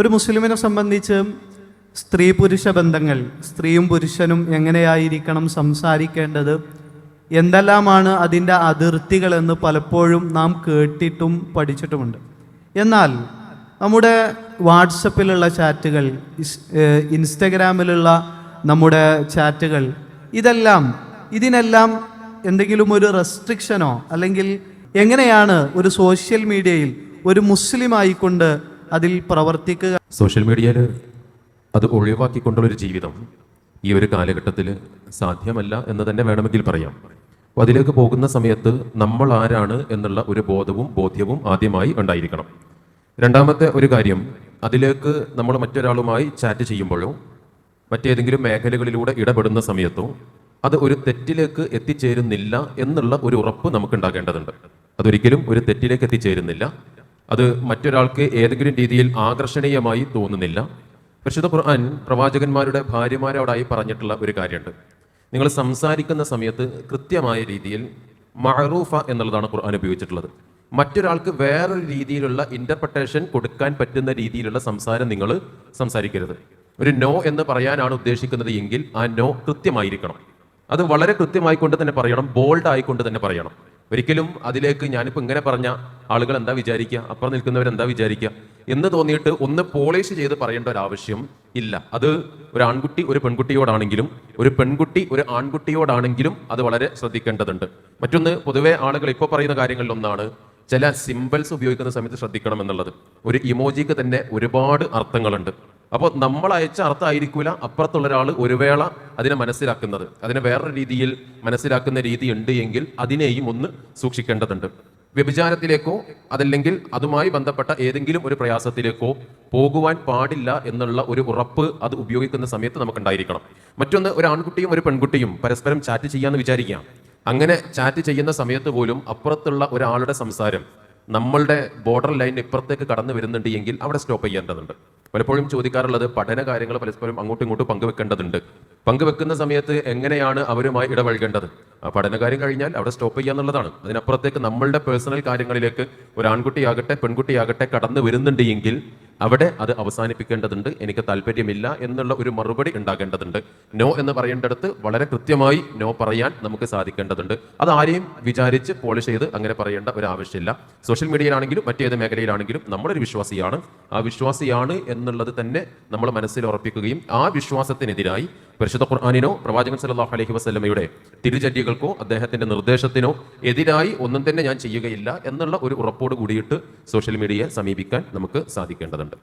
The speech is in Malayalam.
ഒരു മുസ്ലിമിനെ സംബന്ധിച്ച് സ്ത്രീ പുരുഷ ബന്ധങ്ങൾ, സ്ത്രീയും പുരുഷനും എങ്ങനെയായിരിക്കണം സംസാരിക്കേണ്ടത്, എന്തെല്ലാമാണ് അതിൻ്റെ അതിർത്തികളെന്ന് പലപ്പോഴും നാം കേട്ടിട്ടും പഠിച്ചിട്ടുമുണ്ട്. എന്നാൽ നമ്മുടെ വാട്സപ്പിലുള്ള ചാറ്റുകൾ, ഇൻസ്റ്റഗ്രാമിലുള്ള നമ്മുടെ ചാറ്റുകൾ, ഇതിനെല്ലാം എന്തെങ്കിലും ഒരു റെസ്ട്രിക്ഷനോ അല്ലെങ്കിൽ എങ്ങനെയാണ് ഒരു സോഷ്യൽ മീഡിയയിൽ ഒരു മുസ്ലിം ആയിക്കൊണ്ട് അതിൽ പ്രവർത്തിക്കുക? സോഷ്യൽ മീഡിയയിൽ അത് ഒഴിവാക്കിക്കൊണ്ടുള്ളൊരു ജീവിതം ഈ ഒരു കാലഘട്ടത്തിൽ സാധ്യമല്ല എന്ന് തന്നെ വേണമെങ്കിൽ പറയാം. അപ്പോൾ അതിലേക്ക് പോകുന്ന സമയത്ത് നമ്മൾ ആരാണ് എന്നുള്ള ഒരു ബോധ്യവും ആദ്യമായി ഉണ്ടായിരിക്കണം. രണ്ടാമത്തെ ഒരു കാര്യം, അതിലേക്ക് നമ്മൾ മറ്റൊരാളുമായി ചാറ്റ് ചെയ്യുമ്പോഴോ മറ്റേതെങ്കിലും മേഖലകളിലൂടെ ഇടപെടുന്ന സമയത്തോ അത് ഒരു തെറ്റിലേക്ക് എത്തിച്ചേരുന്നില്ല എന്നുള്ള ഒരു ഉറപ്പ് നമുക്കുണ്ടാകേണ്ടതുണ്ട്. അതൊരിക്കലും ഒരു തെറ്റിലേക്ക് എത്തിച്ചേരുന്നില്ല, അത് മറ്റൊരാൾക്ക് ഏതെങ്കിലും രീതിയിൽ ആകർഷണീയമായി തോന്നുന്നില്ല. പരിശുദ്ധ ഖുർആൻ പ്രവാചകന്മാരുടെ ഭാര്യമാരോടായി പറഞ്ഞിട്ടുള്ള ഒരു കാര്യമുണ്ട്. നിങ്ങൾ സംസാരിക്കുന്ന സമയത്ത് കൃത്യമായ രീതിയിൽ മഅറൂഫ എന്നുള്ളതാണ് ഖുർആൻ ഉപയോഗിച്ചിട്ടുള്ളത്. മറ്റൊരാൾക്ക് വേറൊരു രീതിയിലുള്ള ഇന്റർപ്രിട്ടേഷൻ കൊടുക്കാൻ പറ്റുന്ന രീതിയിലുള്ള സംസാരം നിങ്ങൾ സംസാരിക്കരുത്. ഒരു നോ എന്ന് പറയാനാണ് ഉദ്ദേശിക്കുന്നത് എങ്കിൽ ആ നോ കൃത്യമായിരിക്കണം. അത് വളരെ കൃത്യമായിക്കൊണ്ട് തന്നെ പറയണം, ബോൾഡ് ആയിക്കൊണ്ട് തന്നെ പറയണം. ഒരിക്കലും അതിലേക്ക് ഞാനിപ്പോൾ ഇങ്ങനെ പറഞ്ഞ ആളുകൾ എന്താ വിചാരിക്കുക, അപ്പുറം നിൽക്കുന്നവരെന്താ വിചാരിക്കുക എന്ന് തോന്നിയിട്ട് ഒന്ന് പോളിഷ് ചെയ്ത് പറയേണ്ട ഒരു ആവശ്യം ഇല്ല. അത് ഒരു ആൺകുട്ടി ഒരു പെൺകുട്ടിയോടാണെങ്കിലും ഒരു പെൺകുട്ടി ഒരു ആൺകുട്ടിയോടാണെങ്കിലും അത് വളരെ ശ്രദ്ധിക്കേണ്ടതുണ്ട്. മറ്റൊന്ന്, പൊതുവെ ആളുകൾ ഇപ്പോൾ പറയുന്ന കാര്യങ്ങളിലൊന്നാണ് ചില സിംബൽസ് ഉപയോഗിക്കുന്ന സമയത്ത് ശ്രദ്ധിക്കണം എന്നുള്ളത്. ഒരു ഇമോജിക്ക് തന്നെ ഒരുപാട് അർത്ഥങ്ങളുണ്ട്. അപ്പോൾ നമ്മൾ അയച്ച അർത്ഥമായിരിക്കില്ല അപ്പുറത്തുള്ള ഒരാൾ ഒരു വേള അതിനെ മനസ്സിലാക്കുന്നത്, അതിനെ വേറൊരു രീതിയിൽ മനസ്സിലാക്കുന്ന രീതി ഉണ്ട് എങ്കിൽ അതിനെയും ഒന്ന് സൂക്ഷിക്കേണ്ടതുണ്ട്. വ്യഭിചാരത്തിലേക്കോ അതല്ലെങ്കിൽ അതുമായി ബന്ധപ്പെട്ട ഏതെങ്കിലും ഒരു പ്രയാസത്തിലേക്കോ പോകുവാൻ പാടില്ല എന്നുള്ള ഒരു ഉറപ്പ് അത് ഉപയോഗിക്കുന്ന സമയത്ത് നമുക്കുണ്ടായിരിക്കണം. മറ്റൊന്ന്, ഒരു ആൺകുട്ടിയും ഒരു പെൺകുട്ടിയും പരസ്പരം ചാറ്റ് ചെയ്യാമെന്ന് വിചാരിക്കാം. അങ്ങനെ ചാറ്റ് ചെയ്യുന്ന സമയത്ത് പോലും അപ്പുറത്തുള്ള ഒരാളുടെ സംസാരം നമ്മളുടെ ബോർഡർ ലൈൻ ഇപ്പുറത്തേക്ക് കടന്നു വരുന്നുണ്ട് എങ്കിൽ അവിടെ സ്റ്റോപ്പ് ചെയ്യേണ്ടതുണ്ട്. പലപ്പോഴും ചോദിക്കാറുള്ളത് പഠന കാര്യങ്ങൾ പരസ്പരം അങ്ങോട്ടും ഇങ്ങോട്ടും പങ്കുവെക്കേണ്ടതുണ്ട്. പങ്കുവെക്കുന്ന സമയത്ത് എങ്ങനെയാണ് അവരുമായി ഇടപഴകേണ്ടത്? ആ പഠനകാര്യം കഴിഞ്ഞാൽ അവിടെ സ്റ്റോപ്പ് ചെയ്യുക എന്നുള്ളതാണ്. അതിനപ്പുറത്തേക്ക് നമ്മളുടെ പേഴ്സണൽ കാര്യങ്ങളിലേക്ക് ഒരു ആൺകുട്ടിയാകട്ടെ പെൺകുട്ടിയാകട്ടെ കടന്നു വരുന്നുണ്ട് എങ്കിൽ അവിടെ അത് അവസാനിപ്പിക്കേണ്ടതുണ്ട്. എനിക്ക് താല്പര്യമില്ല എന്നുള്ള ഒരു മറുപടി ഉണ്ടാകേണ്ടതുണ്ട്. നോ എന്ന് പറയേണ്ടടുത്ത് വളരെ കൃത്യമായി നോ പറയാൻ നമുക്ക് സാധിക്കേണ്ടതുണ്ട്. അത് ആരെയും വിചാരിച്ച് പോളിഷ് ചെയ്ത് അങ്ങനെ പറയേണ്ട ഒരു ആവശ്യമില്ല. സോഷ്യൽ മീഡിയയിലാണെങ്കിലും മറ്റേത് മേഖലയിലാണെങ്കിലും നമ്മളൊരു വിശ്വാസിയാണ്. ആ വിശ്വാസിയാണ് എന്നുള്ളത് തന്നെ നമ്മൾ മനസ്സിൽ ഉറപ്പിക്കുകയും ആ വിശ്വാസത്തിനെതിരായി പരിശുദ്ധ ഖുർആനിനോ പ്രവാചകൻ സല്ലല്ലാഹു അലൈഹി വസല്ലമയുടെ തിരുചര്യകൾക്കോ അദ്ദേഹത്തിന്റെ നിർദ്ദേശത്തിനോ എതിരായി ഒന്നും തന്നെ ഞാൻ ചെയ്യുകയില്ല എന്നുള്ള ഒരു ഉറപ്പോട് കൂടിയിട്ട് സോഷ്യൽ മീഡിയയെ സമീപിക്കാൻ നമുക്ക് സാധിക്കേണ്ടതുണ്ട്.